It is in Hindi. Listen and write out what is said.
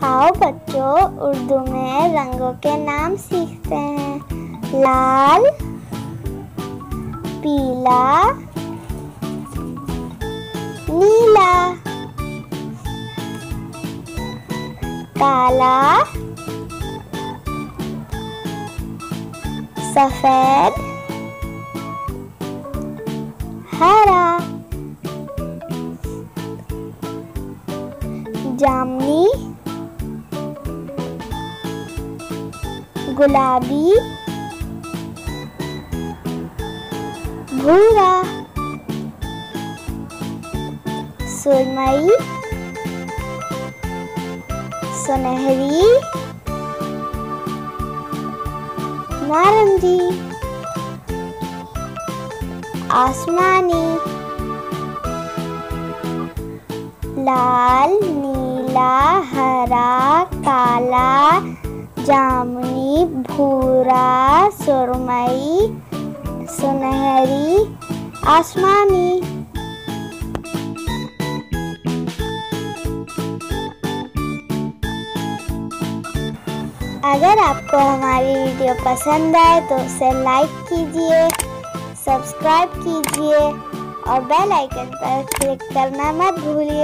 आओ बच्चों, उर्दू में रंगों के नाम सीखते हैं। लाल, पीला, नीला, काला, सफेद, हरा, जामुनी, गुलाबी, भूरा, सुरमई, सुनहरी, नारंगी, आसमानी, लाल, नीला, हरा, काला, जामुनी, भूरा, सुरमई, सुनहरी, आसमानी। अगर आपको हमारी वीडियो पसंद आए तो उसे लाइक कीजिए, सब्सक्राइब कीजिए और बेल आइकन पर क्लिक करना मत भूलिए।